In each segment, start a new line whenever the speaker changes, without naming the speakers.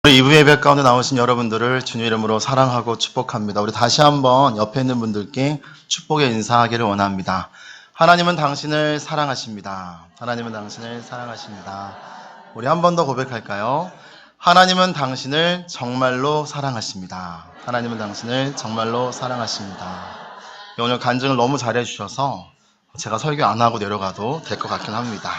우리 2부 예배 가운데 나오신 여러분들을 주님 이름으로 사랑하고 축복합니다. 우리 다시 한번 옆에 있는 분들께 축복의 인사하기를 원합니다. 하나님은 당신을 사랑하십니다. 하나님은 당신을 사랑하십니다. 우리 한 번 더 고백할까요? 하나님은 당신을 정말로 사랑하십니다. 하나님은 당신을 정말로 사랑하십니다. 오늘 간증을 너무 잘해 주셔서 제가 설교 안 하고 내려가도 될 것 같긴 합니다.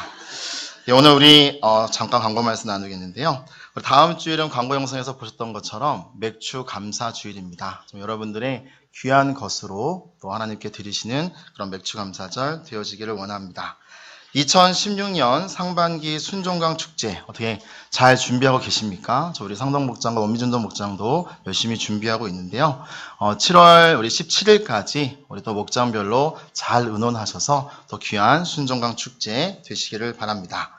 오늘 우리 잠깐 광고 말씀 나누겠는데요. 다음 주일은 광고 영상에서 보셨던 것처럼 맥주 감사 주일입니다. 여러분들의 귀한 것으로 또 하나님께 드리시는 그런 맥주 감사절 되어지기를 원합니다. 2016년 상반기 순종강 축제 어떻게 잘 준비하고 계십니까? 우리 상동 목장과 원미준도 목장도 열심히 준비하고 있는데요. 7월 우리 17일까지 우리 또 목장별로 잘 의논하셔서 또 귀한 순종강 축제 되시기를 바랍니다.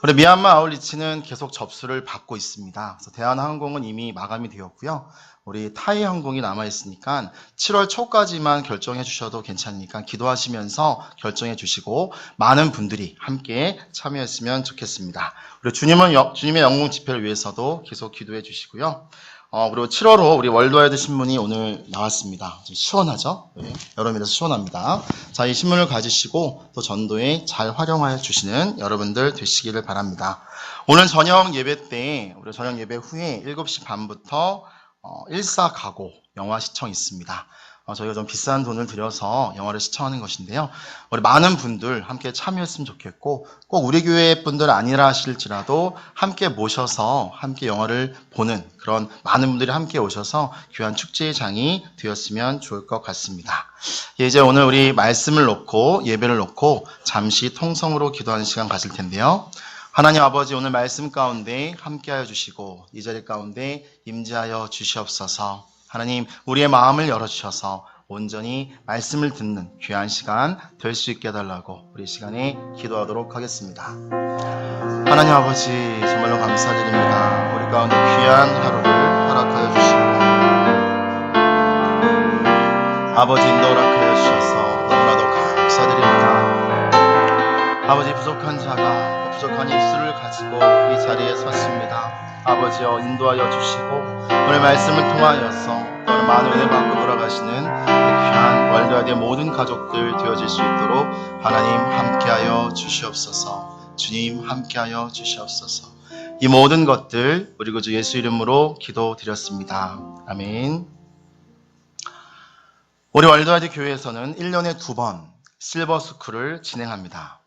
우리 미얀마 아울리치는 계속 접수를 받고 있습니다. 그래서 대한항공은 이미 마감이 되었고요. 우리 타이항공이 남아있으니까 7월 초까지만 결정해 주셔도 괜찮으니까 기도하시면서 결정해 주시고 많은 분들이 함께 참여했으면 좋겠습니다. 우리 주님의 영광 집회를 위해서도 계속 기도해 주시고요. 그리고 7월호 우리 월드와이드 신문이 오늘 나왔습니다. 좀 시원하죠? 네, 여름이라서 시원합니다. 자, 이 신문을 가지시고 또 전도에 잘 활용하여 주시는 여러분들 되시기를 바랍니다. 오늘 저녁 예배 때, 우리 저녁 예배 후에 7시 반부터 일사가고 영화 시청 있습니다. 저희가 좀 비싼 돈을 들여서 영화를 시청하는 것인데요. 우리 많은 분들 함께 참여했으면 좋겠고 꼭 우리 교회 분들 아니라 하실지라도 함께 모셔서 함께 영화를 보는 그런 많은 분들이 함께 오셔서 귀한 축제의 장이 되었으면 좋을 것 같습니다. 이제 오늘 우리 말씀을 놓고 예배를 놓고 잠시 통성으로 기도하는 시간 가질 텐데요. 하나님 아버지, 오늘 말씀 가운데 함께하여 주시고 이 자리 가운데 임재하여 주시옵소서. 하나님, 우리의 마음을 열어주셔서 온전히 말씀을 듣는 귀한 시간 될 수 있게 해달라고 우리 시간에 기도하도록 하겠습니다. 하나님 아버지, 정말로 감사드립니다. 우리 가운데 귀한 하루를 허락하여 주시고 아버지 인도 허락하여 주셔서 너무나도 감사드립니다. 아버지, 부족한 자가 부족한 입술을 가지고 이 자리에 섰습니다. 아버지여, 인도하여 주시고 오늘 말씀을 통하여서 오늘 많은 은혜 받고 돌아가시는 귀한 월드와이드의 모든 가족들 되어질 수 있도록 하나님 함께하여 주시옵소서. 주님 함께하여 주시옵소서. 이 모든 것들 우리 구주 예수 이름으로 기도드렸습니다. 아멘. 우리 월드와이드 교회에서는 1년에 2번 실버스쿨을 진행합니다.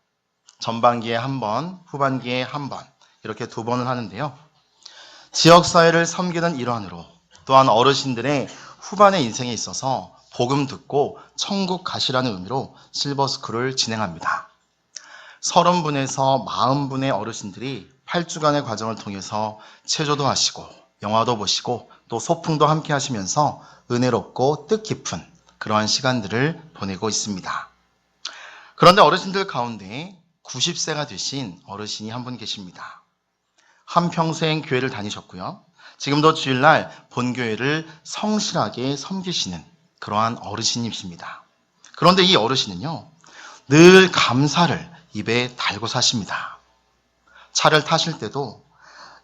전반기에 1번, 후반기에 1번 이렇게 2번을 하는데요. 지역사회를 섬기는 일환으로 또한 어르신들의 후반의 인생에 있어서 복음 듣고 천국 가시라는 의미로 실버스쿨을 진행합니다. 30분에서 40분의 어르신들이 8주간의 과정을 통해서 체조도 하시고 영화도 보시고 또 소풍도 함께 하시면서 은혜롭고 뜻깊은 그러한 시간들을 보내고 있습니다. 그런데 어르신들 가운데 90세가 되신 어르신이 한 분 계십니다. 한평생 교회를 다니셨고요. 지금도 주일날 본교회를 성실하게 섬기시는 그러한 어르신이십니다. 그런데 이 어르신은요, 늘 감사를 입에 달고 사십니다. 차를 타실 때도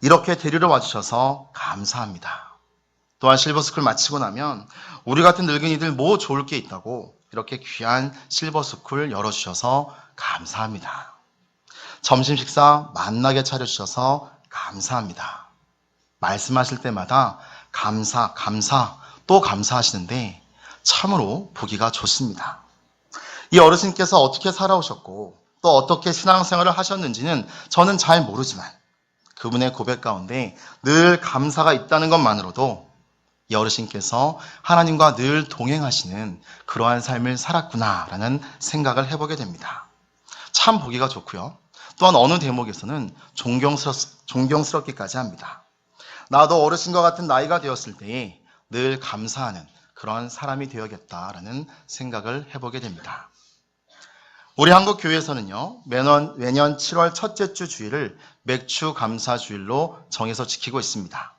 이렇게 데리러 와주셔서 감사합니다. 또한 실버스쿨 마치고 나면 우리 같은 늙은이들 뭐 좋을 게 있다고 이렇게 귀한 실버스쿨 열어주셔서 감사합니다. 점심 식사 만나게 차려주셔서 감사합니다. 말씀하실 때마다 감사, 또 감사하시는데 참으로 보기가 좋습니다. 이 어르신께서 어떻게 살아오셨고 또 어떻게 신앙생활을 하셨는지는 저는 잘 모르지만 그분의 고백 가운데 늘 감사가 있다는 것만으로도 이 어르신께서 하나님과 늘 동행하시는 그러한 삶을 살았구나라는 생각을 해보게 됩니다. 참 보기가 좋고요. 또한 어느 대목에서는 존경스럽기까지 합니다. 나도 어르신과 같은 나이가 되었을 때에 늘 감사하는 그런 사람이 되어야겠다라는 생각을 해보게 됩니다. 우리 한국 교회에서는요, 매년 7월 첫째 주 주일을 맥주 감사 주일로 정해서 지키고 있습니다.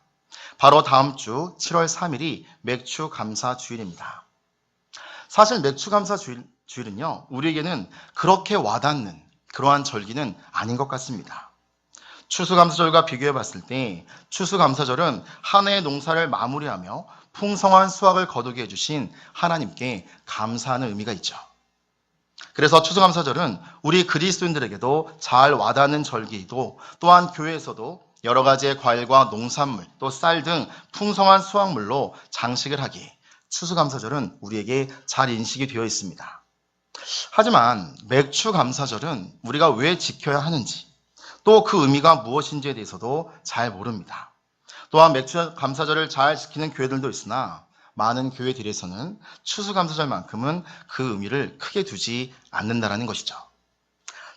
바로 다음 주 7월 3일이 맥주 감사 주일입니다. 사실 맥주 감사 주일은요, 우리에게는 그렇게 와닿는 그러한 절기는 아닌 것 같습니다. 추수감사절과 비교해 봤을 때 추수감사절은 한 해의 농사를 마무리하며 풍성한 수확을 거두게 해주신 하나님께 감사하는 의미가 있죠. 그래서 추수감사절은 우리 그리스도인들에게도 잘 와닿는 절기이고, 또한 교회에서도 여러 가지의 과일과 농산물, 또 쌀 등 풍성한 수확물로 장식을 하기에 추수감사절은 우리에게 잘 인식이 되어 있습니다. 하지만 맥추감사절은 우리가 왜 지켜야 하는지, 또 그 의미가 무엇인지에 대해서도 잘 모릅니다. 또한 맥추감사절을 잘 지키는 교회들도 있으나 많은 교회들에서는 추수감사절만큼은 그 의미를 크게 두지 않는다는 것이죠.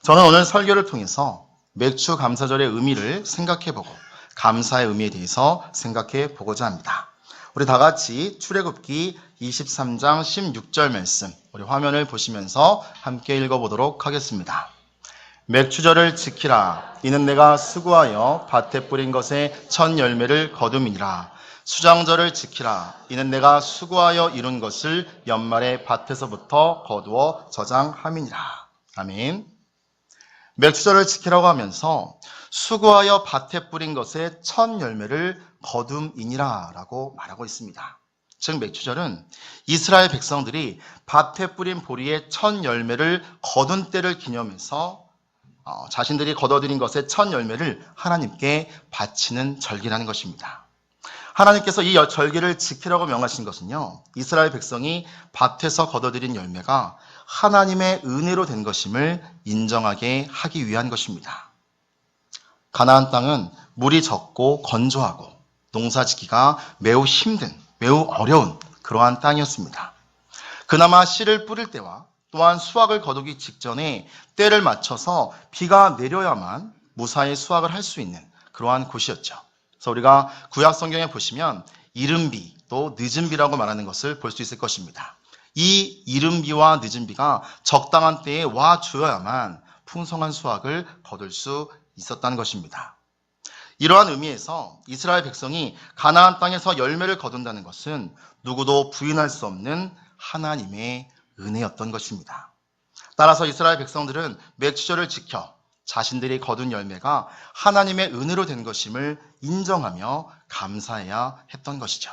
저는 오늘 설교를 통해서 맥추감사절의 의미를 생각해보고 감사의 의미에 대해서 생각해 보고자 합니다. 우리 다 같이 출애굽기 23장 16절 말씀, 우리 화면을 보시면서 함께 읽어보도록 하겠습니다. 맥추절을 지키라. 이는 내가 수고하여 밭에 뿌린 것의 첫 열매를 거둠이니라. 수장절을 지키라. 이는 내가 수고하여 이룬 것을 연말에 밭에서부터 거두어 저장함이니라. 아멘. 맥추절을 지키라고 하면서 수고하여 밭에 뿌린 것의 첫 열매를 거둠이니라 라고 말하고 있습니다. 즉 맥추절은 이스라엘 백성들이 밭에 뿌린 보리의 첫 열매를 거둔 때를 기념해서 자신들이 거둬들인 것의 첫 열매를 하나님께 바치는 절기라는 것입니다. 하나님께서 이 절기를 지키라고 명하신 것은요, 이스라엘 백성이 밭에서 거둬들인 열매가 하나님의 은혜로 된 것임을 인정하게 하기 위한 것입니다. 가나안 땅은 물이 적고 건조하고 농사짓기가 매우 힘든, 매우 어려운 그러한 땅이었습니다. 그나마 씨를 뿌릴 때와 또한 수확을 거두기 직전에 때를 맞춰서 비가 내려야만 무사히 수확을 할 수 있는 그러한 곳이었죠. 그래서 우리가 구약 성경에 보시면 이른 비, 또 늦은 비라고 말하는 것을 볼 수 있을 것입니다. 이 이른 비와 늦은 비가 적당한 때에 와 주어야만 풍성한 수확을 거둘 수 있었다는 것입니다. 이러한 의미에서 이스라엘 백성이 가나안 땅에서 열매를 거둔다는 것은 누구도 부인할 수 없는 하나님의 은혜였던 것입니다. 따라서 이스라엘 백성들은 맥추절을 지켜 자신들이 거둔 열매가 하나님의 은혜로 된 것임을 인정하며 감사해야 했던 것이죠.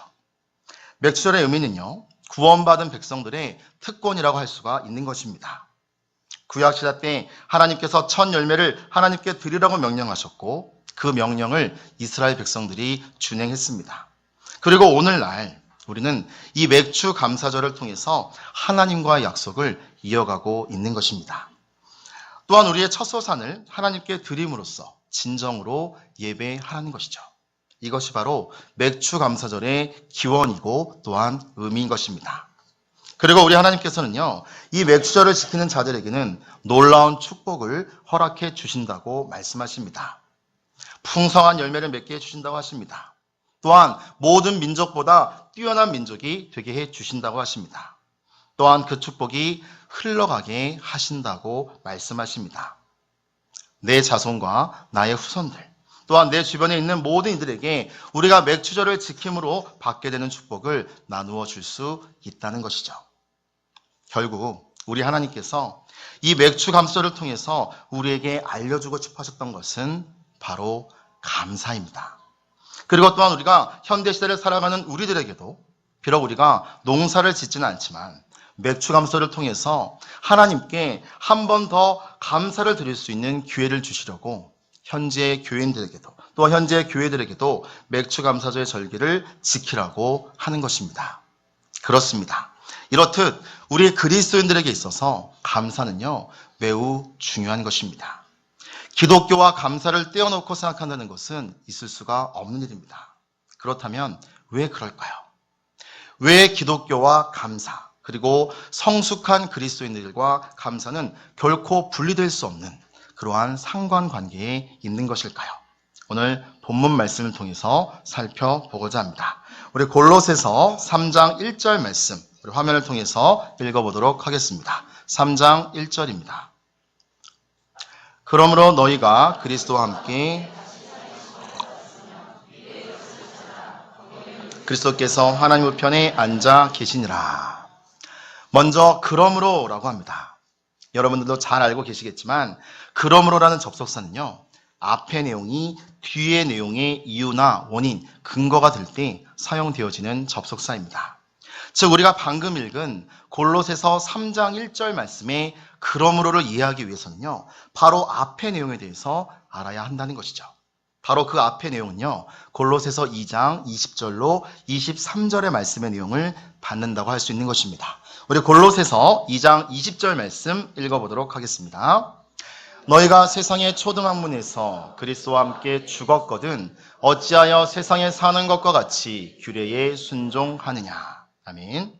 맥추절의 의미는요, 구원받은 백성들의 특권이라고 할 수가 있는 것입니다. 구약시대 때 하나님께서 첫 열매를 하나님께 드리라고 명령하셨고, 그 명령을 이스라엘 백성들이 준행했습니다. 그리고 오늘날 우리는 이 맥추 감사절을 통해서 하나님과의 약속을 이어가고 있는 것입니다. 또한 우리의 첫 소산을 하나님께 드림으로써 진정으로 예배하는 것이죠. 이것이 바로 맥추 감사절의 기원이고 또한 의미인 것입니다. 그리고 우리 하나님께서는요, 이 맥추절을 지키는 자들에게는 놀라운 축복을 허락해 주신다고 말씀하십니다. 풍성한 열매를 맺게 해주신다고 하십니다. 또한 모든 민족보다 뛰어난 민족이 되게 해주신다고 하십니다. 또한 그 축복이 흘러가게 하신다고 말씀하십니다. 내 자손과 나의 후손들, 또한 내 주변에 있는 모든 이들에게 우리가 맥추절을 지킴으로 받게 되는 축복을 나누어 줄 수 있다는 것이죠. 결국 우리 하나님께서 이 맥추 감사절을 통해서 우리에게 알려주고 싶어 하셨던 것은 바로 감사입니다. 그리고 또한 우리가 현대시대를 살아가는 우리들에게도 비록 우리가 농사를 짓지는 않지만 맥추 감사절을 통해서 하나님께 한 번 더 감사를 드릴 수 있는 기회를 주시려고 현재 교인들에게도 또 현재 교회들에게도 맥추 감사절의 절기를 지키라고 하는 것입니다. 그렇습니다. 이렇듯 우리 그리스도인들에게 있어서 감사는요, 매우 중요한 것입니다. 기독교와 감사를 떼어놓고 생각한다는 것은 있을 수가 없는 일입니다. 그렇다면 왜 그럴까요? 왜 기독교와 감사, 그리고 성숙한 그리스도인들과 감사는 결코 분리될 수 없는 그러한 상관관계에 있는 것일까요? 오늘 본문 말씀을 통해서 살펴보고자 합니다. 우리 골로새서 3장 1절 말씀, 우리 화면을 통해서 읽어보도록 하겠습니다. 3장 1절입니다. 그러므로 너희가 그리스도와 함께 그리스도께서 하나님 우편에 앉아 계시니라. 먼저 그러므로라고 합니다. 여러분들도 잘 알고 계시겠지만 그러므로라는 접속사는요, 앞의 내용이 뒤의 내용의 이유나 원인, 근거가 될 때 사용되어지는 접속사입니다. 즉 우리가 방금 읽은 골로새서 3장 1절 말씀의 그러므로를 이해하기 위해서는요, 바로 앞의 내용에 대해서 알아야 한다는 것이죠. 바로 그 앞의 내용은요, 골로새서 2장 20절로 23절의 말씀의 내용을 받는다고 할 수 있는 것입니다. 우리 골로새서 2장 20절 말씀 읽어보도록 하겠습니다. 너희가 세상의 초등학문에서 그리스도와 함께 죽었거든 어찌하여 세상에 사는 것과 같이 규례에 순종하느냐. 아멘.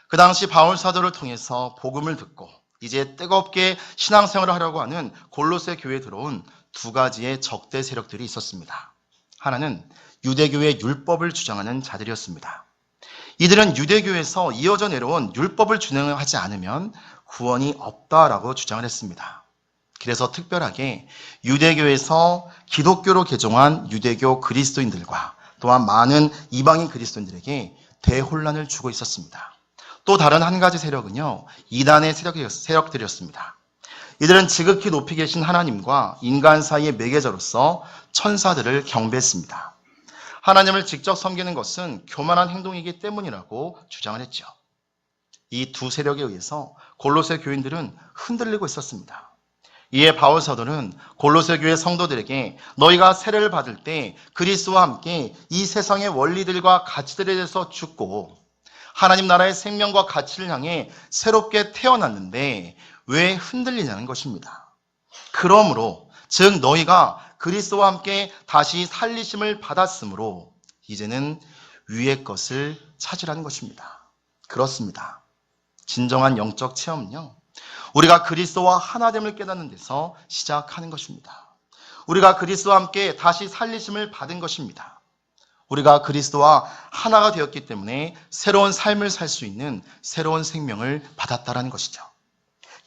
그 당시 바울 사도를 통해서 복음을 듣고 이제 뜨겁게 신앙생활을 하려고 하는 골로새 교회에 들어온 두 가지의 적대 세력들이 있었습니다. 하나는 유대교의 율법을 주장하는 자들이었습니다. 이들은 유대교에서 이어져 내려온 율법을 준행하지 않으면 구원이 없다라고 주장을 했습니다. 그래서 특별하게 유대교에서 기독교로 개종한 유대교 그리스도인들과 또한 많은 이방인 그리스도인들에게 대혼란을 주고 있었습니다. 또 다른 한 가지 세력은요, 이단의 세력들이었습니다. 이들은 지극히 높이 계신 하나님과 인간 사이의 매개자로서 천사들을 경배했습니다. 하나님을 직접 섬기는 것은 교만한 행동이기 때문이라고 주장을 했죠. 이 두 세력에 의해서 골로새 교인들은 흔들리고 있었습니다. 이에 바울 사도는 골로새 교회 성도들에게 너희가 세례를 받을 때 그리스도와 함께 이 세상의 원리들과 가치들에 대해서 죽고 하나님 나라의 생명과 가치를 향해 새롭게 태어났는데 왜 흔들리냐는 것입니다. 그러므로 즉 너희가 그리스도와 함께 다시 살리심을 받았으므로 이제는 위의 것을 찾으라는 것입니다. 그렇습니다. 진정한 영적 체험은요, 우리가 그리스도와 하나됨을 깨닫는 데서 시작하는 것입니다. 우리가 그리스도와 함께 다시 살리심을 받은 것입니다. 우리가 그리스도와 하나가 되었기 때문에 새로운 삶을 살 수 있는 새로운 생명을 받았다라는 것이죠.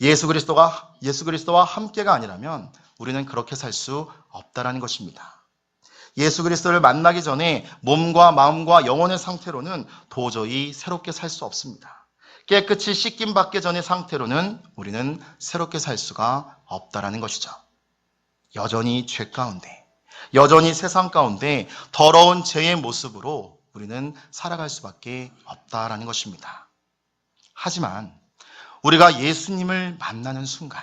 예수 그리스도와 함께가 아니라면 우리는 그렇게 살 수 없다라는 것입니다. 예수 그리스도를 만나기 전에 몸과 마음과 영혼의 상태로는 도저히 새롭게 살 수 없습니다. 깨끗이 씻김 받기 전의 상태로는 우리는 새롭게 살 수가 없다라는 것이죠. 여전히 죄 가운데, 여전히 세상 가운데 더러운 죄의 모습으로 우리는 살아갈 수밖에 없다라는 것입니다. 하지만 우리가 예수님을 만나는 순간,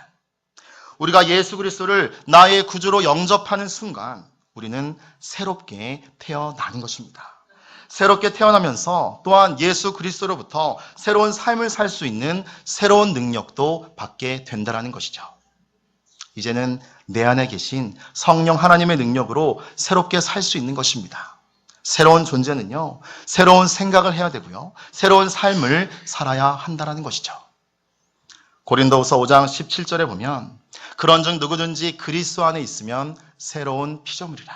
우리가 예수 그리스도를 나의 구주로 영접하는 순간 우리는 새롭게 태어나는 것입니다. 새롭게 태어나면서 또한 예수 그리스도로부터 새로운 삶을 살 수 있는 새로운 능력도 받게 된다는 것이죠. 이제는 내 안에 계신 성령 하나님의 능력으로 새롭게 살 수 있는 것입니다. 새로운 존재는요, 새로운 생각을 해야 되고요, 새로운 삶을 살아야 한다는 것이죠. 고린도후서 5장 17절에 보면 그런즉 누구든지 그리스도 안에 있으면 새로운 피조물이라.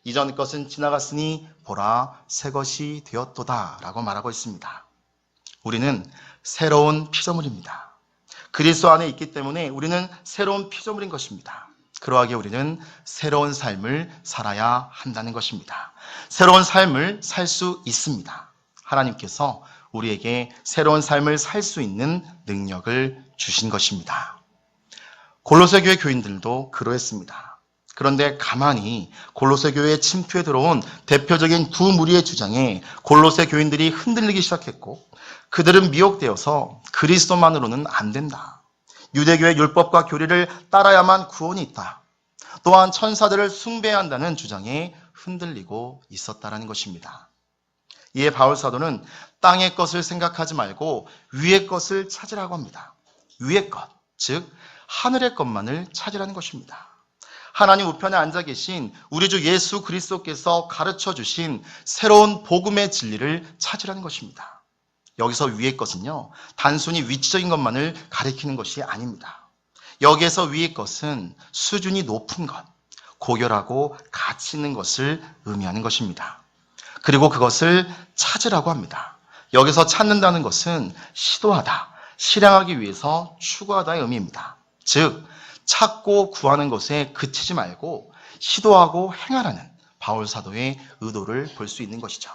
이전 것은 지나갔으니 보라 새 것이 되었도다 라고 말하고 있습니다. 우리는 새로운 피조물입니다. 그리스도 안에 있기 때문에 우리는 새로운 피조물인 것입니다. 그러하기에 우리는 새로운 삶을 살아야 한다는 것입니다. 새로운 삶을 살 수 있습니다. 하나님께서 우리에게 새로운 삶을 살 수 있는 능력을 주신 것입니다. 골로새 교회 교인들도 그러했습니다. 그런데 가만히 골로새 교회에 침투해 들어온 대표적인 두 무리의 주장에 골로새 교인들이 흔들리기 시작했고 그들은 미혹되어서 그리스도만으로는 안 된다. 유대교의 율법과 교리를 따라야만 구원이 있다. 또한 천사들을 숭배해야 한다는 주장에 흔들리고 있었다는 것입니다. 이에 바울 사도는 땅의 것을 생각하지 말고 위의 것을 찾으라고 합니다. 위의 것, 즉 하늘의 것만을 찾으라는 것입니다. 하나님 우편에 앉아 계신 우리 주 예수 그리스도께서 가르쳐 주신 새로운 복음의 진리를 찾으라는 것입니다. 여기서 위의 것은요, 단순히 위치적인 것만을 가리키는 것이 아닙니다. 여기에서 위의 것은 수준이 높은 것, 고결하고 가치 있는 것을 의미하는 것입니다. 그리고 그것을 찾으라고 합니다. 여기서 찾는다는 것은 시도하다, 실행하기 위해서 추구하다의 의미입니다. 즉 찾고 구하는 것에 그치지 말고 시도하고 행하라는 바울 사도의 의도를 볼 수 있는 것이죠.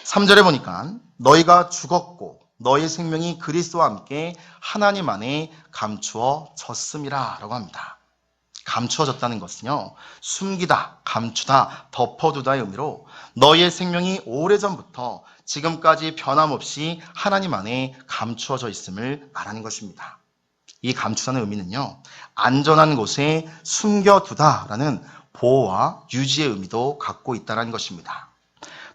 3절에 보니까 너희가 죽었고 너희 생명이 그리스도와 함께 하나님 안에 감추어졌음이라 라고 합니다. 감추어졌다는 것은요, 숨기다, 감추다, 덮어두다의 의미로 너희의 생명이 오래전부터 지금까지 변함없이 하나님 안에 감추어져 있음을 말하는 것입니다. 이 감추다는 의미는요, 안전한 곳에 숨겨두다라는 보호와 유지의 의미도 갖고 있다는 것입니다.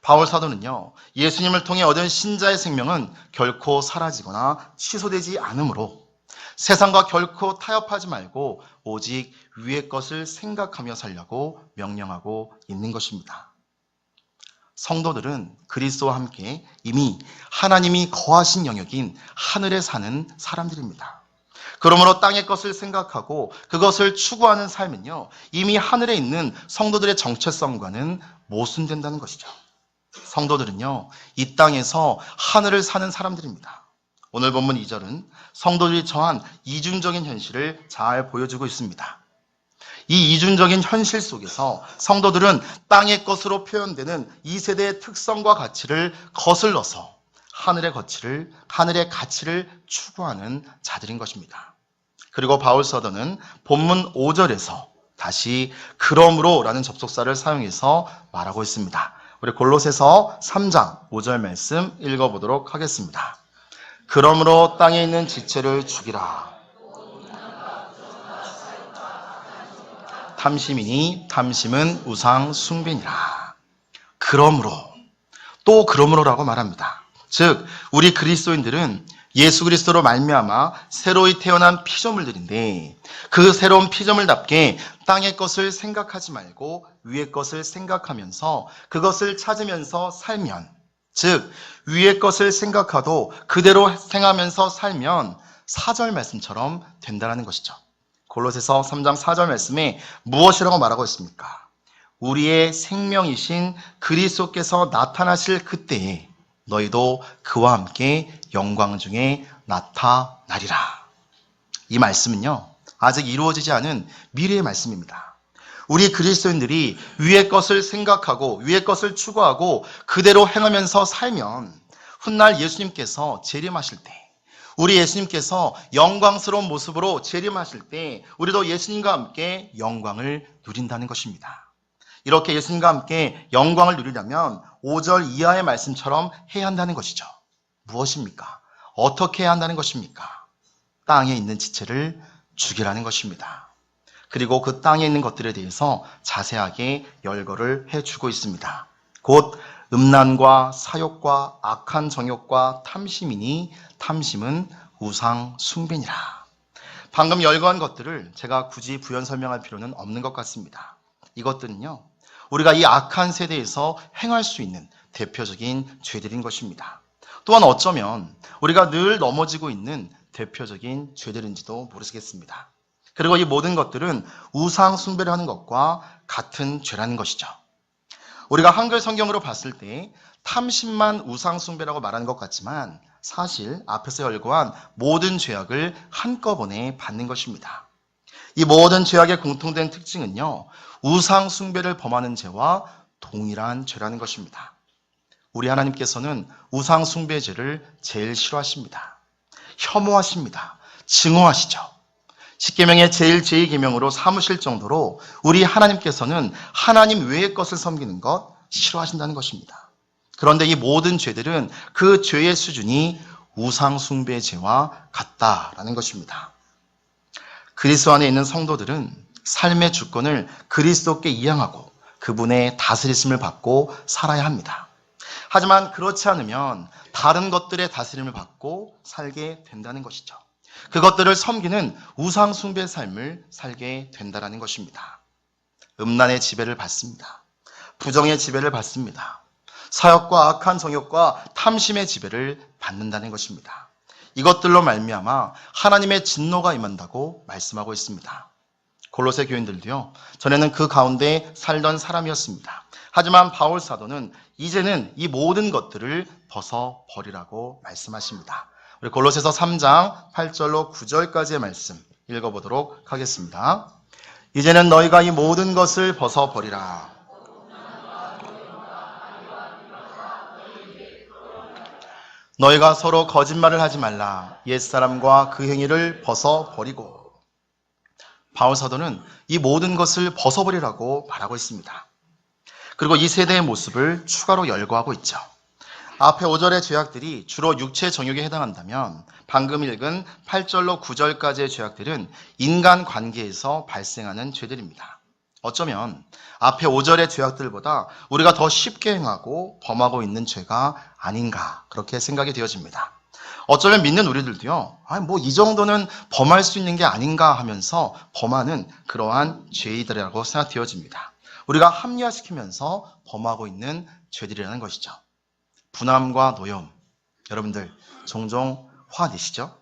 바울 사도는요, 예수님을 통해 얻은 신자의 생명은 결코 사라지거나 취소되지 않으므로 세상과 결코 타협하지 말고 오직 위의 것을 생각하며 살려고 명령하고 있는 것입니다. 성도들은 그리스도와 함께 이미 하나님이 거하신 영역인 하늘에 사는 사람들입니다. 그러므로 땅의 것을 생각하고 그것을 추구하는 삶은요, 이미 하늘에 있는 성도들의 정체성과는 모순된다는 것이죠. 성도들은요, 이 땅에서 하늘을 사는 사람들입니다. 오늘 본문 2절은 성도들이 처한 이중적인 현실을 잘 보여주고 있습니다. 이 이중적인 현실 속에서 성도들은 땅의 것으로 표현되는 이 세대의 특성과 가치를 거슬러서 하늘의 가치를 추구하는 자들인 것입니다. 그리고 바울 사도는 본문 5절에서 다시 그러므로 라는 접속사를 사용해서 말하고 있습니다. 우리 골로새서 3장 5절 말씀 읽어보도록 하겠습니다. 그러므로 땅에 있는 지체를 죽이라. 탐심이니 탐심은 우상 숭배니라. 그러므로, 또 그러므로라고 말합니다. 즉 우리 그리스도인들은 예수 그리스도로 말미암아 새로이 태어난 피조물들인데 그 새로운 피조물답게 땅의 것을 생각하지 말고 위의 것을 생각하면서 그것을 찾으면서 살면, 즉 위의 것을 생각하도 그대로 행하면서 살면 4절 말씀처럼 된다는 것이죠. 골로새서 3장 4절 말씀에 무엇이라고 말하고 있습니까? 우리의 생명이신 그리스도께서 나타나실 그때에 너희도 그와 함께 영광 중에 나타나리라. 이 말씀은요, 아직 이루어지지 않은 미래의 말씀입니다. 우리 그리스도인들이 위의 것을 생각하고 위의 것을 추구하고 그대로 행하면서 살면 훗날 예수님께서 재림하실 때, 우리 예수님께서 영광스러운 모습으로 재림하실 때 우리도 예수님과 함께 영광을 누린다는 것입니다. 이렇게 예수님과 함께 영광을 누리려면 5절 이하의 말씀처럼 해야 한다는 것이죠. 무엇입니까? 어떻게 해야 한다는 것입니까? 땅에 있는 지체를 죽이라는 것입니다. 그리고 그 땅에 있는 것들에 대해서 자세하게 열거를 해주고 있습니다. 곧 음란과 사욕과 악한 정욕과 탐심이니 탐심은 우상 숭배니라. 방금 열거한 것들을 제가 굳이 부연 설명할 필요는 없는 것 같습니다. 이것들은요, 우리가 이 악한 세대에서 행할 수 있는 대표적인 죄들인 것입니다. 또한 어쩌면 우리가 늘 넘어지고 있는 대표적인 죄들인지도 모르겠습니다. 그리고 이 모든 것들은 우상 숭배를 하는 것과 같은 죄라는 것이죠. 우리가 한글 성경으로 봤을 때 탐심만 우상 숭배라고 말하는 것 같지만 사실 앞에서 열거한 모든 죄악을 한꺼번에 받는 것입니다. 이 모든 죄악의 공통된 특징은요, 우상 숭배를 범하는 죄와 동일한 죄라는 것입니다. 우리 하나님께서는 우상 숭배 죄를 제일 싫어하십니다. 혐오하십니다. 증오하시죠. 십계명의 제일 제2계명으로 삼으실 정도로 우리 하나님께서는 하나님 외의 것을 섬기는 것 싫어하신다는 것입니다. 그런데 이 모든 죄들은 그 죄의 수준이 우상 숭배 죄와 같다라는 것입니다. 그리스도 안에 있는 성도들은 삶의 주권을 그리스도께 이양하고 그분의 다스리심을 받고 살아야 합니다. 하지만 그렇지 않으면 다른 것들의 다스림을 받고 살게 된다는 것이죠. 그것들을 섬기는 우상 숭배의 삶을 살게 된다는 것입니다. 음란의 지배를 받습니다. 부정의 지배를 받습니다. 사욕과 악한 정욕과 탐심의 지배를 받는다는 것입니다. 이것들로 말미암아 하나님의 진노가 임한다고 말씀하고 있습니다. 골로새 교인들도요, 전에는 그 가운데 살던 사람이었습니다. 하지만 바울 사도는 이제는 이 모든 것들을 벗어버리라고 말씀하십니다. 우리 골로새서 3장 8절로 9절까지의 말씀 읽어보도록 하겠습니다. 이제는 너희가 이 모든 것을 벗어버리라. 너희가 서로 거짓말을 하지 말라. 옛사람과 그 행위를 벗어버리고 바울 사도는 이 모든 것을 벗어버리라고 말하고 있습니다. 그리고 이 세대의 모습을 추가로 열거하고 있죠. 앞에 5절의 죄악들이 주로 육체 정욕에 해당한다면 방금 읽은 8절로 9절까지의 죄악들은 인간 관계에서 발생하는 죄들입니다. 어쩌면 앞에 5절의 죄악들보다 우리가 더 쉽게 행하고 범하고 있는 죄가 아닌가 그렇게 생각이 되어집니다. 어쩌면 믿는 우리들도요, 뭐 이 정도는 범할 수 있는 게 아닌가 하면서 범하는 그러한 죄이들이라고 생각되어집니다. 우리가 합리화시키면서 범하고 있는 죄들이라는 것이죠. 분함과 노여움, 여러분들 종종 화내시죠?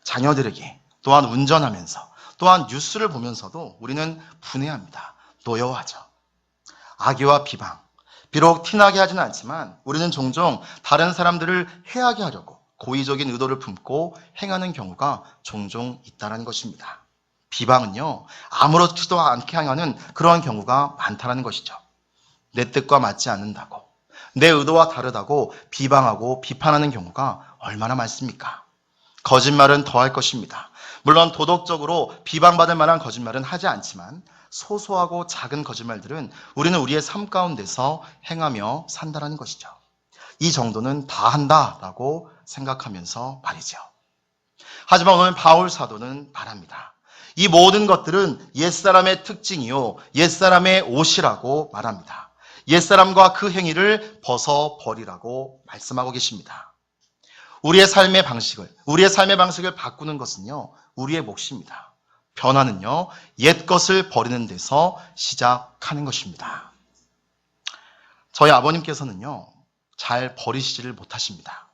자녀들에게, 또한 운전하면서, 또한 뉴스를 보면서도 우리는 분해합니다. 노여워하죠. 악의와 비방, 비록 티나게 하지는 않지만 우리는 종종 다른 사람들을 해하게 하려고 고의적인 의도를 품고 행하는 경우가 종종 있다는 것입니다. 비방은요, 아무렇지도 않게 행하는 그러한 경우가 많다는 것이죠. 내 뜻과 맞지 않는다고, 내 의도와 다르다고 비방하고 비판하는 경우가 얼마나 많습니까? 거짓말은 더할 것입니다. 물론 도덕적으로 비방받을 만한 거짓말은 하지 않지만 소소하고 작은 거짓말들은 우리는 우리의 삶 가운데서 행하며 산다는 것이죠. 이 정도는 다 한다라고 생각하면서 말이죠. 하지만 오늘 바울 사도는 말합니다. 이 모든 것들은 옛사람의 특징이요, 옛사람의 옷이라고 말합니다. 옛사람과 그 행위를 벗어버리라고 말씀하고 계십니다. 우리의 삶의 방식을 바꾸는 것은요, 우리의 몫입니다. 변화는요, 옛 것을 버리는 데서 시작하는 것입니다. 저희 아버님께서는요, 잘 버리시지를 못하십니다.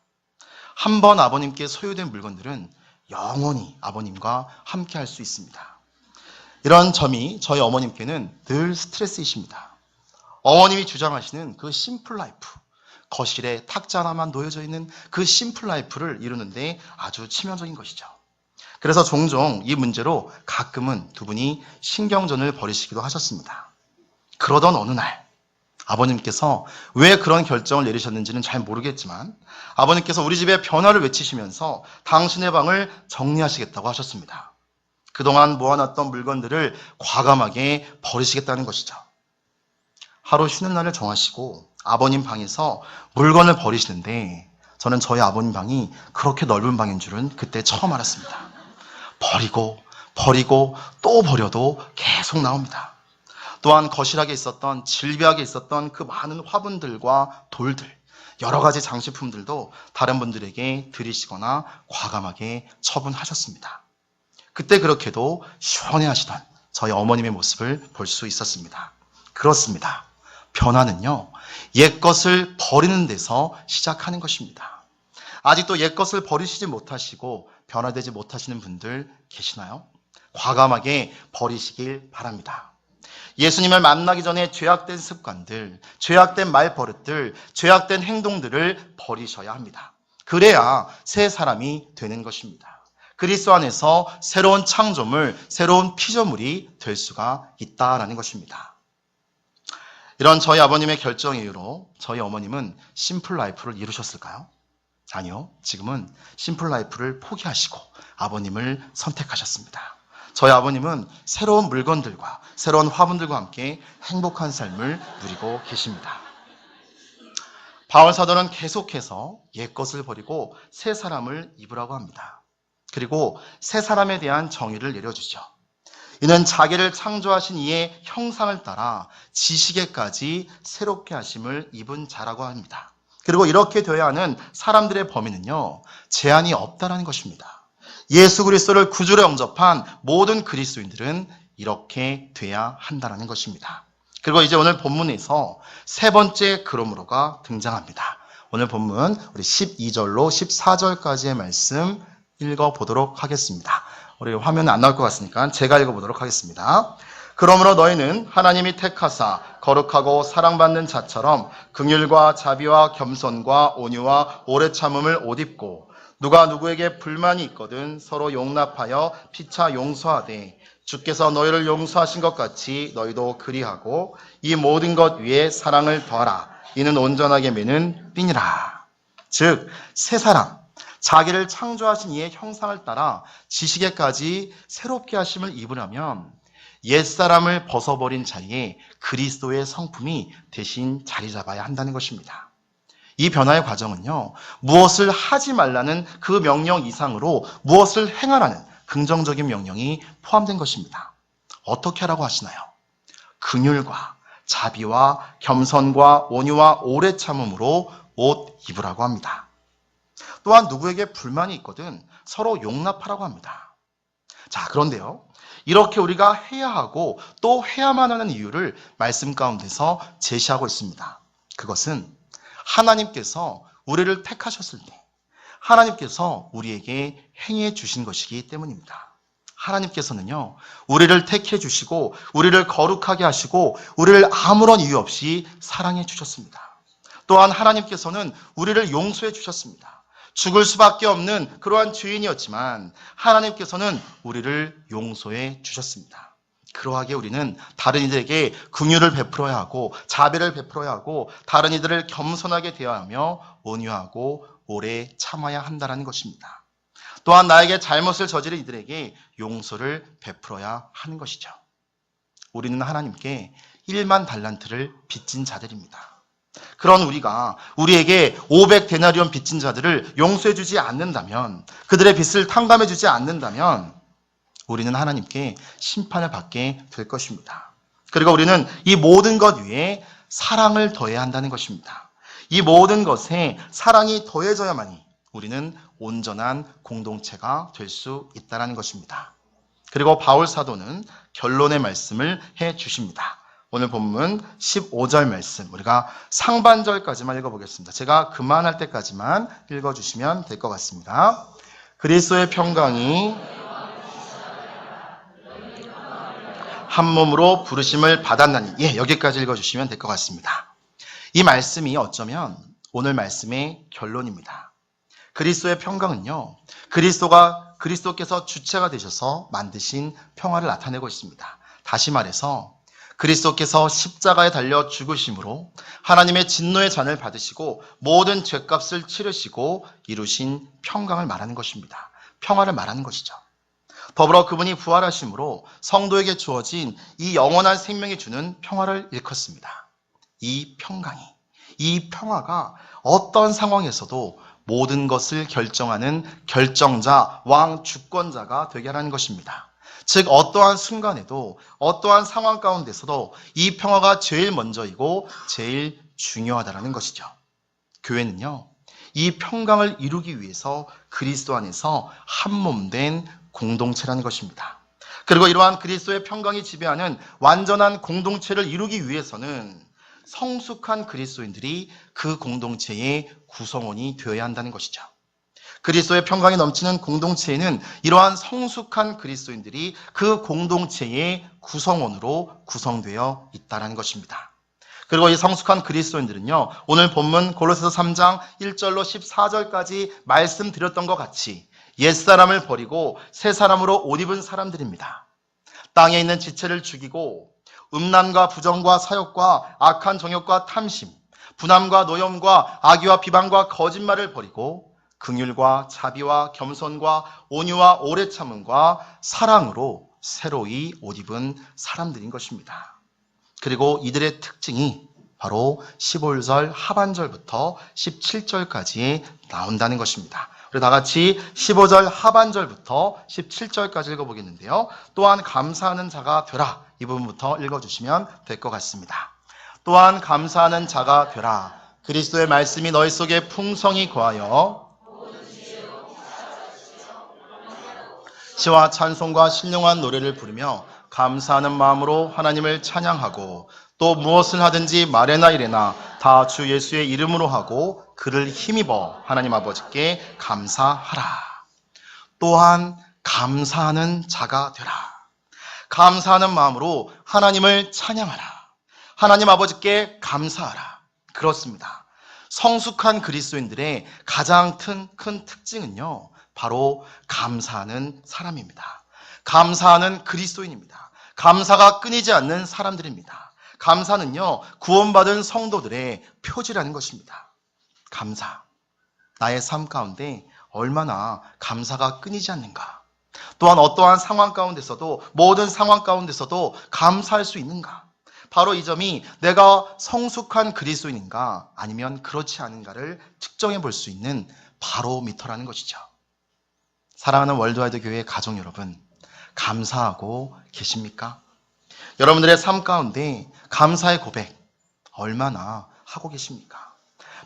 한 번 아버님께 소유된 물건들은 영원히 아버님과 함께 할 수 있습니다. 이런 점이 저희 어머님께는 늘 스트레스이십니다. 어머님이 주장하시는 그 심플 라이프, 거실에 탁자 하나만 놓여져 있는 그 심플 라이프를 이루는데 아주 치명적인 것이죠. 그래서 종종 이 문제로 가끔은 두 분이 신경전을 벌이시기도 하셨습니다. 그러던 어느 날 아버님께서 왜 그런 결정을 내리셨는지는 잘 모르겠지만 아버님께서 우리 집에 변화를 외치시면서 당신의 방을 정리하시겠다고 하셨습니다. 그동안 모아놨던 물건들을 과감하게 버리시겠다는 것이죠. 하루 쉬는 날을 정하시고 아버님 방에서 물건을 버리시는데 저는 저희 아버님 방이 그렇게 넓은 방인 줄은 그때 처음 알았습니다. 버리고 또 버려도 계속 나옵니다. 또한 거실하게 있었던, 질비하게 있었던 그 많은 화분들과 돌들, 여러 가지 장식품들도 다른 분들에게 드리시거나 과감하게 처분하셨습니다. 그때 그렇게도 시원해하시던 저희 어머님의 모습을 볼 수 있었습니다. 그렇습니다. 변화는요, 옛 것을 버리는 데서 시작하는 것입니다. 아직도 옛 것을 버리시지 못하시고 변화되지 못하시는 분들 계시나요? 과감하게 버리시길 바랍니다. 예수님을 만나기 전에 죄악된 습관들, 죄악된 말버릇들, 죄악된 행동들을 버리셔야 합니다. 그래야 새 사람이 되는 것입니다. 그리스도 안에서 새로운 창조물, 새로운 피조물이 될 수가 있다라는 것입니다. 이런 저희 아버님의 결정 이후로 저희 어머님은 심플 라이프를 이루셨을까요? 아니요. 지금은 심플 라이프를 포기하시고 아버님을 선택하셨습니다. 저희 아버님은 새로운 물건들과 새로운 화분들과 함께 행복한 삶을 누리고 계십니다. 바울 사도는 계속해서 옛 것을 버리고 새 사람을 입으라고 합니다. 그리고 새 사람에 대한 정의를 내려주죠. 이는 자기를 창조하신 이의 형상을 따라 지식에까지 새롭게 하심을 입은 자라고 합니다. 그리고 이렇게 되어야 하는 사람들의 범위는요, 제한이 없다는 것입니다. 예수 그리스도를 구주로 영접한 모든 그리스도인들은 이렇게 돼야 한다는 것입니다. 그리고 이제 오늘 본문에서 세 번째 그러므로가 등장합니다. 오늘 본문 우리 12절로 14절까지의 말씀 읽어보도록 하겠습니다. 우리 화면에 안 나올 것 같으니까 제가 읽어보도록 하겠습니다. 그러므로 너희는 하나님이 택하사 거룩하고 사랑받는 자처럼 긍휼과 자비와 겸손과 온유와 오래 참음을 옷 입고 누가 누구에게 불만이 있거든 서로 용납하여 피차 용서하되 주께서 너희를 용서하신 것 같이 너희도 그리하고 이 모든 것 위에 사랑을 더하라. 이는 온전하게 매는 핀이라. 즉 새 사람, 자기를 창조하신 이의 형상을 따라 지식에까지 새롭게 하심을 입으려면 옛사람을 벗어버린 자리에 그리스도의 성품이 대신 자리 잡아야 한다는 것입니다. 이 변화의 과정은요, 무엇을 하지 말라는 그 명령 이상으로 무엇을 행하라는 긍정적인 명령이 포함된 것입니다. 어떻게 하라고 하시나요? 긍휼과 자비와 겸손과 온유와 오래 참음으로 옷 입으라고 합니다. 또한 누구에게 불만이 있거든 서로 용납하라고 합니다. 자, 그런데요, 이렇게 우리가 해야 하고 또 해야만 하는 이유를 말씀 가운데서 제시하고 있습니다. 그것은 하나님께서 우리를 택하셨을 때 하나님께서 우리에게 행해 주신 것이기 때문입니다. 하나님께서는요, 우리를 택해 주시고 우리를 거룩하게 하시고 우리를 아무런 이유 없이 사랑해 주셨습니다. 또한 하나님께서는 우리를 용서해 주셨습니다. 죽을 수밖에 없는 그러한 죄인이었지만 하나님께서는 우리를 용서해 주셨습니다. 그러하게 우리는 다른 이들에게 긍휼을 베풀어야 하고 자비를 베풀어야 하고 다른 이들을 겸손하게 대하며 온유하고 오래 참아야 한다는 것입니다. 또한 나에게 잘못을 저지른 이들에게 용서를 베풀어야 하는 것이죠. 우리는 하나님께 1만 달란트를 빚진 자들입니다. 그런 우리가 우리에게 500데나리온 빚진 자들을 용서해 주지 않는다면, 그들의 빚을 탕감해 주지 않는다면 우리는 하나님께 심판을 받게 될 것입니다. 그리고 우리는 이 모든 것 위에 사랑을 더해야 한다는 것입니다. 이 모든 것에 사랑이 더해져야만이 우리는 온전한 공동체가 될 수 있다는 것입니다. 그리고 바울 사도는 결론의 말씀을 해 주십니다. 오늘 본문 15절 말씀, 우리가 상반절까지만 읽어보겠습니다. 제가 그만할 때까지만 읽어주시면 될 것 같습니다. 그리스도의 평강이 한 몸으로 부르심을 받았나니, 여기까지 읽어주시면 될 것 같습니다. 이 말씀이 어쩌면 오늘 말씀의 결론입니다. 그리스도의 평강은요, 그리스도께서 주체가 되셔서 만드신 평화를 나타내고 있습니다. 다시 말해서 그리스도께서 십자가에 달려 죽으심으로 하나님의 진노의 잔을 받으시고 모든 죄값을 치르시고 이루신 평강을 말하는 것입니다. 평화를 말하는 것이죠. 더불어 그분이 부활하심으로 성도에게 주어진 이 영원한 생명이 주는 평화를 일컫습니다. 이 평강이, 이 평화가 어떤 상황에서도 모든 것을 결정하는 결정자, 왕, 주권자가 되게 하라는 것입니다. 즉 어떠한 순간에도 어떠한 상황 가운데서도 이 평화가 제일 먼저이고 제일 중요하다는 것이죠. 교회는요, 이 평강을 이루기 위해서 그리스도 안에서 한 몸 된 공동체라는 것입니다. 그리고 이러한 그리스도의 평강이 지배하는 완전한 공동체를 이루기 위해서는 성숙한 그리스도인들이 그 공동체의 구성원이 되어야 한다는 것이죠. 그리스도의 평강이 넘치는 공동체에는 이러한 성숙한 그리스도인들이 그 공동체의 구성원으로 구성되어 있다는 것입니다. 그리고 이 성숙한 그리스도인들은요, 오늘 본문 골로새서 3장 1절로 14절까지 말씀드렸던 것 같이 옛사람을 버리고 새 사람으로 옷 입은 사람들입니다. 땅에 있는 지체를 죽이고 음란과 부정과 사욕과 악한 정욕과 탐심, 분함과 노염과 악의와 비방과 거짓말을 버리고 긍휼과 자비와 겸손과 온유와 오래 참음과 사랑으로 새로이 옷 입은 사람들인 것입니다. 그리고 이들의 특징이 바로 15절 하반절부터 17절까지 나온다는 것입니다. 우리 다 같이 15절 하반절부터 17절까지 읽어보겠는데요. 또한 감사하는 자가 되라, 이 부분부터 읽어주시면 될 것 같습니다. 또한 감사하는 자가 되라. 그리스도의 말씀이 너희 속에 풍성히 거하여 시와 찬송과 신령한 노래를 부르며 감사하는 마음으로 하나님을 찬양하고 또 무엇을 하든지 말에나 이래나 다 주 예수의 이름으로 하고 그를 힘입어 하나님 아버지께 감사하라. 또한 감사하는 자가 되라. 감사하는 마음으로 하나님을 찬양하라. 하나님 아버지께 감사하라. 그렇습니다. 성숙한 그리스도인들의 가장 큰 특징은요, 바로 감사하는 사람입니다. 감사하는 그리스도인입니다. 감사가 끊이지 않는 사람들입니다. 감사는요, 구원받은 성도들의 표지라는 것입니다. 감사. 나의 삶 가운데 얼마나 감사가 끊이지 않는가. 또한 어떠한 상황 가운데서도, 모든 상황 가운데서도 감사할 수 있는가? 바로 이 점이 내가 성숙한 그리스도인인가 아니면 그렇지 않은가를 측정해 볼 수 있는 바로미터라는 것이죠. 사랑하는 월드와이드 교회 가족 여러분, 감사하고 계십니까? 여러분들의 삶 가운데 감사의 고백 얼마나 하고 계십니까?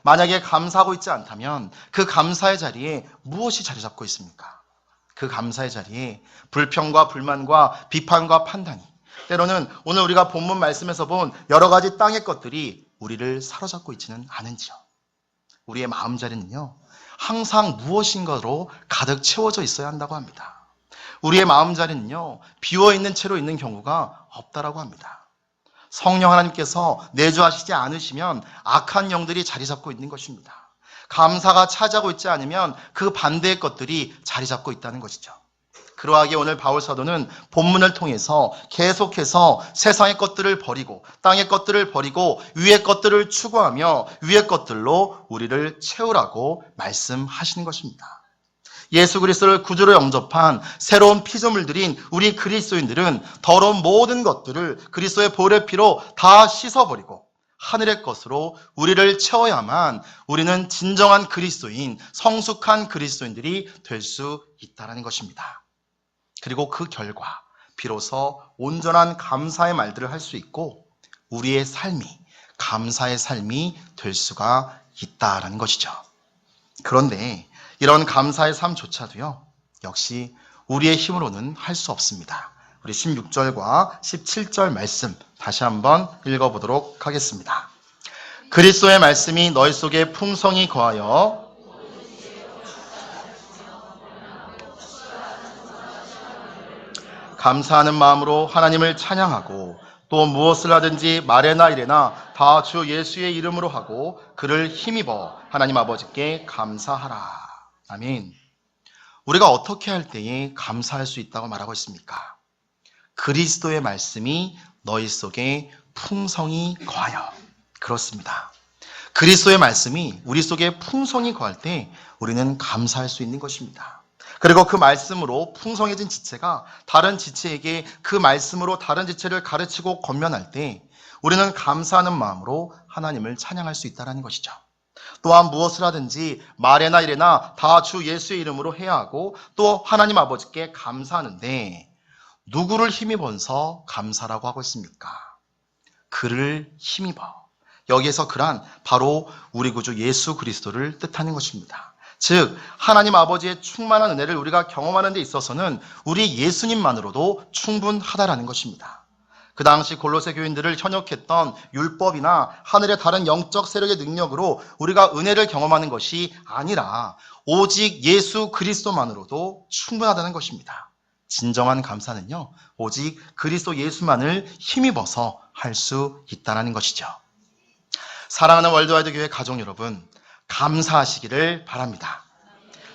만약에 감사하고 있지 않다면 그 감사의 자리에 무엇이 자리 잡고 있습니까? 그 감사의 자리에 불평과 불만과 비판과 판단이, 때로는 오늘 우리가 본문 말씀에서 본 여러 가지 땅의 것들이 우리를 사로잡고 있지는 않은지요. 우리의 마음자리는요, 항상 무엇인가로 가득 채워져 있어야 한다고 합니다. 우리의 마음자리는요, 비워있는 채로 있는 경우가 없다라고 합니다. 성령 하나님께서 내주하시지 않으시면 악한 영들이 자리 잡고 있는 것입니다. 감사가 차지하고 있지 않으면 그 반대의 것들이 자리 잡고 있다는 것이죠. 그러하기에 오늘 바울 사도는 본문을 통해서 계속해서 세상의 것들을 버리고 땅의 것들을 버리고 위의 것들을 추구하며 위의 것들로 우리를 채우라고 말씀하시는 것입니다. 예수 그리스도를 구주로 영접한 새로운 피조물 들인 우리 그리스도인들은 더러운 모든 것들을 그리스도의 보혈의 피로 다 씻어버리고 하늘의 것으로 우리를 채워야만 우리는 진정한 그리스도인, 성숙한 그리스도인들이 될 수 있다는 것입니다. 그리고 그 결과 비로소 온전한 감사의 말들을 할 수 있고 우리의 삶이 감사의 삶이 될 수가 있다는 것이죠. 그런데 이런 감사의 삶조차도요, 역시 우리의 힘으로는 할 수 없습니다. 우리 16절과 17절 말씀 다시 한번 읽어보도록 하겠습니다. 그리스도의 말씀이 너희 속에 풍성히 거하여 감사하는 마음으로 하나님을 찬양하고 또 무엇을 하든지 말에나 이래나 다 주 예수의 이름으로 하고 그를 힘입어 하나님 아버지께 감사하라. 아멘. 우리가 어떻게 할 때에 감사할 수 있다고 말하고 있습니까? 그리스도의 말씀이 너희 속에 풍성히 거하여. 그렇습니다. 그리스도의 말씀이 우리 속에 풍성히 거할 때 우리는 감사할 수 있는 것입니다. 그리고 그 말씀으로 풍성해진 지체가 다른 지체에게 그 말씀으로 다른 지체를 가르치고 권면할 때 우리는 감사하는 마음으로 하나님을 찬양할 수 있다는 것이죠. 또한 무엇을 하든지 말에나 이래나 다 주 예수의 이름으로 해야 하고 또 하나님 아버지께 감사하는데 누구를 힘입어서 감사라고 하고 있습니까? 그를 힘입어. 여기에서 그란 바로 우리 구주 예수 그리스도를 뜻하는 것입니다. 즉 하나님 아버지의 충만한 은혜를 우리가 경험하는 데 있어서는 우리 예수님만으로도 충분하다라는 것입니다. 그 당시 골로새 교인들을 현혹했던 율법이나 하늘의 다른 영적 세력의 능력으로 우리가 은혜를 경험하는 것이 아니라 오직 예수 그리스도만으로도 충분하다는 것입니다. 진정한 감사는요, 오직 그리스도 예수만을 힘입어서 할 수 있다는 것이죠. 사랑하는 월드와이드 교회 가족 여러분, 감사하시기를 바랍니다.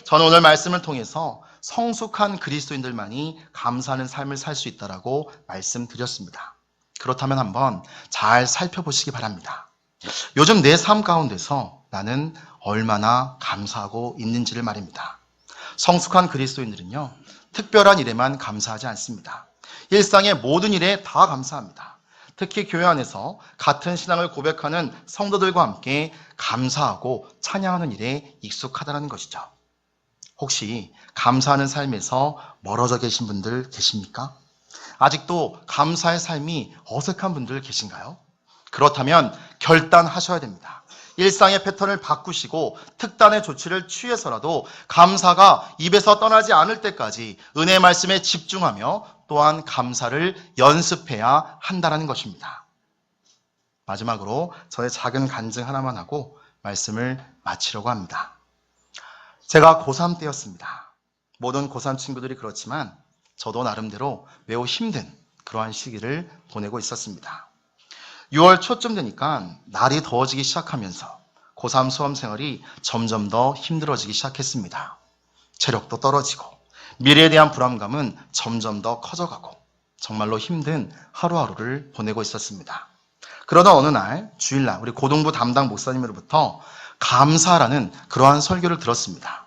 저는 오늘 말씀을 통해서 성숙한 그리스도인들만이 감사하는 삶을 살 수 있다라고 말씀드렸습니다. 그렇다면 한번 잘 살펴보시기 바랍니다. 요즘 내 삶 가운데서 나는 얼마나 감사하고 있는지를 말입니다. 성숙한 그리스도인들은요, 특별한 일에만 감사하지 않습니다. 일상의 모든 일에 다 감사합니다. 특히 교회 안에서 같은 신앙을 고백하는 성도들과 함께 감사하고 찬양하는 일에 익숙하다는 것이죠. 혹시 감사하는 삶에서 멀어져 계신 분들 계십니까? 아직도 감사의 삶이 어색한 분들 계신가요? 그렇다면 결단하셔야 됩니다. 일상의 패턴을 바꾸시고 특단의 조치를 취해서라도 감사가 입에서 떠나지 않을 때까지 은혜의 말씀에 집중하며 또한 감사를 연습해야 한다는 것입니다. 마지막으로 저의 작은 간증 하나만 하고 말씀을 마치려고 합니다. 제가 고3 때였습니다. 모든 고3 친구들이 그렇지만 저도 나름대로 매우 힘든 그러한 시기를 보내고 있었습니다. 6월 초쯤 되니까 날이 더워지기 시작하면서 고3 수험 생활이 점점 더 힘들어지기 시작했습니다. 체력도 떨어지고 미래에 대한 불안감은 점점 더 커져가고 정말로 힘든 하루하루를 보내고 있었습니다. 그러다 어느 날 주일날 우리 고등부 담당 목사님으로부터 감사라는 그러한 설교를 들었습니다.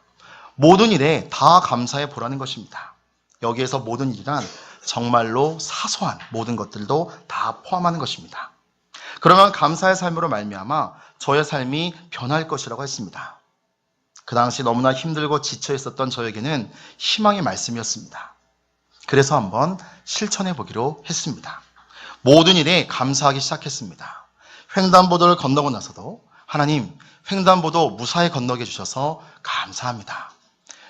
모든 일에 다 감사해 보라는 것입니다. 여기에서 모든 일이란 정말로 사소한 모든 것들도 다 포함하는 것입니다. 그러면 감사의 삶으로 말미암아 저의 삶이 변할 것이라고 했습니다. 그 당시 너무나 힘들고 지쳐 있었던 저에게는 희망의 말씀이었습니다. 그래서 한번 실천해 보기로 했습니다. 모든 일에 감사하기 시작했습니다. 횡단보도를 건너고 나서도 하나님, 횡단보도 무사히 건너게 해주셔서 감사합니다.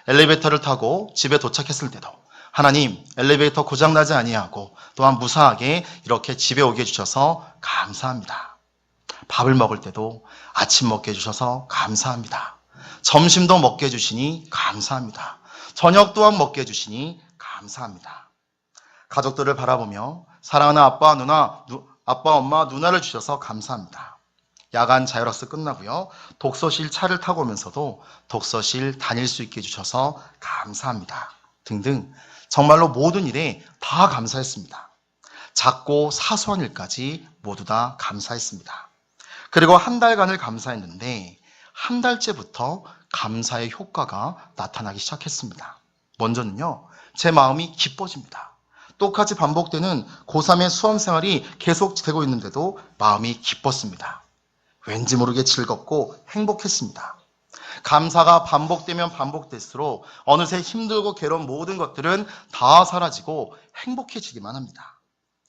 엘리베이터를 타고 집에 도착했을 때도 하나님, 엘리베이터 고장나지 아니하고 또한 무사하게 이렇게 집에 오게 해주셔서 감사합니다. 밥을 먹을 때도 아침 먹게 해주셔서 감사합니다. 점심도 먹게 해주시니 감사합니다. 저녁 또한 먹게 해주시니 감사합니다. 가족들을 바라보며 사랑하는 아빠, 엄마, 누나를 주셔서 감사합니다. 야간 자율학습 끝나고요. 독서실 차를 타고 오면서도 독서실 다닐 수 있게 해주셔서 감사합니다. 등등 정말로 모든 일에 다 감사했습니다. 작고 사소한 일까지 모두 다 감사했습니다. 그리고 한 달간을 감사했는데 한 달째부터 감사의 효과가 나타나기 시작했습니다. 먼저는요, 제 마음이 기뻐집니다. 똑같이 반복되는 고3의 수험생활이 계속되고 있는데도 마음이 기뻤습니다. 왠지 모르게 즐겁고 행복했습니다. 감사가 반복되면 반복될수록 어느새 힘들고 괴로운 모든 것들은 다 사라지고 행복해지기만 합니다.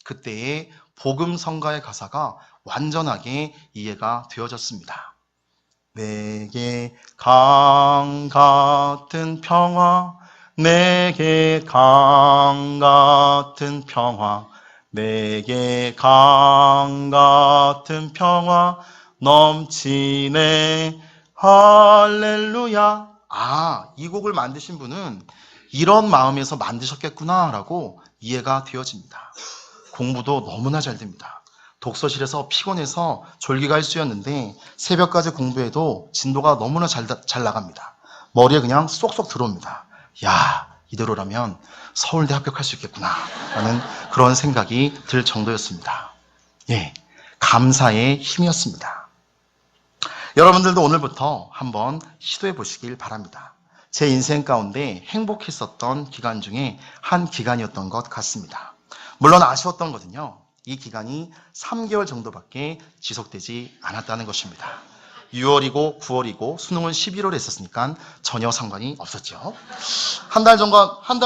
그때의 복음성가의 가사가 완전하게 이해가 되어졌습니다. 내게 강 같은 평화, 내게 강 같은 평화, 내게 강 같은 평화 넘치네 할렐루야. 이 곡을 만드신 분은 이런 마음에서 만드셨겠구나 라고 이해가 되어집니다. 공부도 너무나 잘 됩니다. 독서실에서 피곤해서 졸기가 일쑤였는데 새벽까지 공부해도 진도가 너무나 잘 나갑니다. 머리에 그냥 쏙쏙 들어옵니다. 야, 이대로라면 서울대 합격할 수 있겠구나 라는 그런 생각이 들 정도였습니다. 예, 감사의 힘이었습니다. 여러분들도 오늘부터 한번 시도해 보시길 바랍니다. 제 인생 가운데 행복했었던 기간 중에 한 기간이었던 것 같습니다. 물론 아쉬웠던 것은요, 이 기간이 3개월 정도밖에 지속되지 않았다는 것입니다. 6월이고 9월이고 수능은 11월에 있었으니까 전혀 상관이 없었죠. 한 달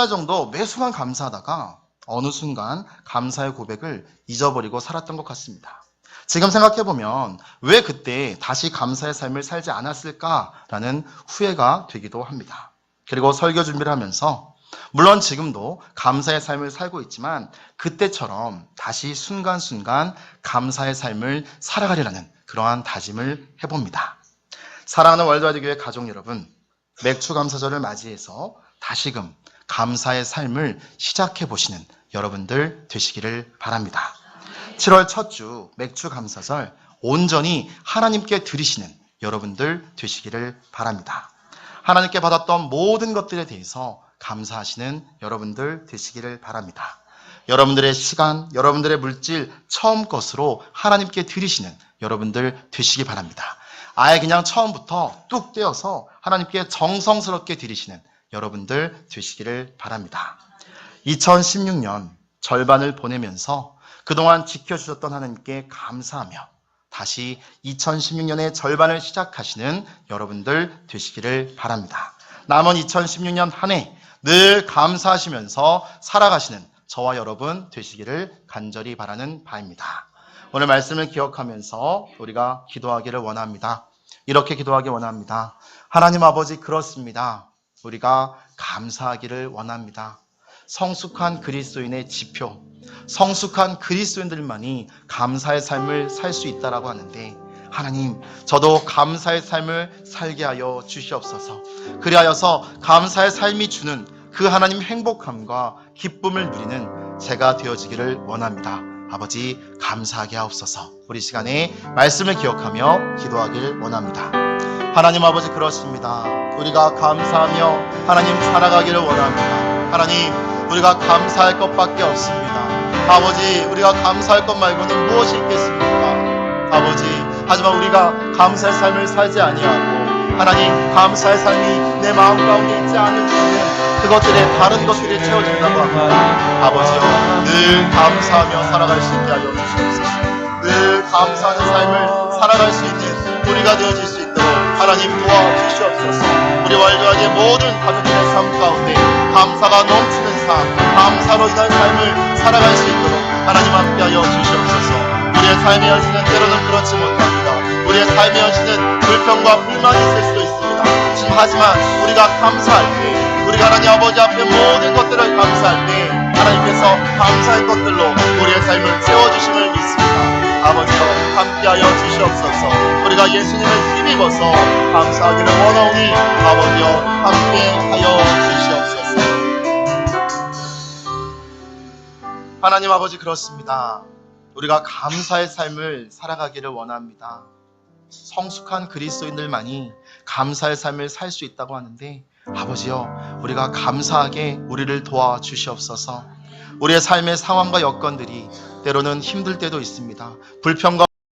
정도 매 순간 감사하다가 어느 순간 감사의 고백을 잊어버리고 살았던 것 같습니다. 지금 생각해보면 왜 그때 다시 감사의 삶을 살지 않았을까라는 후회가 되기도 합니다. 그리고 설교 준비를 하면서 물론 지금도 감사의 삶을 살고 있지만 그때처럼 다시 순간순간 감사의 삶을 살아가리라는 그러한 다짐을 해봅니다. 사랑하는 월드와이드교회 가족 여러분, 맥주 감사절을 맞이해서 다시금 감사의 삶을 시작해보시는 여러분들 되시기를 바랍니다. 7월 첫 주 맥주 감사절 온전히 하나님께 드리시는 여러분들 되시기를 바랍니다. 하나님께 받았던 모든 것들에 대해서 감사하시는 여러분들 되시기를 바랍니다. 여러분들의 시간, 여러분들의 물질 처음 것으로 하나님께 드리시는 여러분들 되시기 바랍니다. 아예 그냥 처음부터 뚝 떼어서 하나님께 정성스럽게 드리시는 여러분들 되시기를 바랍니다. 2016년 절반을 보내면서 그동안 지켜주셨던 하나님께 감사하며 다시 2016년의 절반을 시작하시는 여러분들 되시기를 바랍니다. 남은 2016년 한 해 늘 감사하시면서 살아가시는 저와 여러분 되시기를 간절히 바라는 바입니다. 오늘 말씀을 기억하면서 우리가 기도하기를 원합니다. 이렇게 기도하기 원합니다. 하나님 아버지, 그렇습니다. 우리가 감사하기를 원합니다. 성숙한 그리스도인의 지표, 성숙한 그리스도인들만이 감사의 삶을 살 수 있다라고 하는데 하나님, 저도 감사의 삶을 살게 하여 주시옵소서. 그리하여서 감사의 삶이 주는 그 하나님 행복함과 기쁨을 누리는 제가 되어지기를 원합니다. 아버지, 감사하게 하옵소서. 우리 시간에 말씀을 기억하며 기도하길 원합니다. 하나님 아버지, 그렇습니다. 우리가 감사하며 하나님 살아가기를 원합니다. 하나님, 우리가 감사할 것밖에 없습니다. 아버지, 우리가 감사할 것 말고는 무엇이 있겠습니까? 아버지, 하지만 우리가 감사의 삶을 살지 아니하고 하나님, 감사의 삶이 내 마음 가운데 있지 않을 때는 그것들에 다른 것들이 채워진다고 합니다. 아버지여, 늘 감사하며 살아갈 수 있게 하여 주시옵소서. 늘 감사하는 삶을 살아갈 수 있는 우리가 되어질 수 있도록 하나님 도와주시옵소서. 우리 월드와의 모든 가족들의 삶 가운데 감사가 넘치는 삶, 감사로 인한 삶을 살아갈 수 있도록 하나님 함께하여 주시옵소서. 우리의 삶의 현실은 때로는 그렇지 못합니다. 우리의 삶의 현실은 불평과 불만이 있을 수도 있습니다. 하지만 우리가 감사할 때, 우리가 하나님 아버지 앞에 모든 것들을 감사할 때 하나님께서 감사의 것들로 우리의 삶을 채워주심을 믿습니다. 아버지여, 함께하여 주시옵소서. 우리가 예수님을 힘입어서 감사하기를 원하오니 아버지여, 함께하여 주시옵소서. 하나님 아버지, 그렇습니다. 우리가 감사의 삶을 살아가기를 원합니다. 성숙한 그리스도인들만이 감사의 삶을 살 수 있다고 하는데, 아버지여, 우리가 감사하게 우리를 도와주시옵소서. 우리의 삶의 상황과 여건들이 때로는 힘들 때도 있습니다. 불평과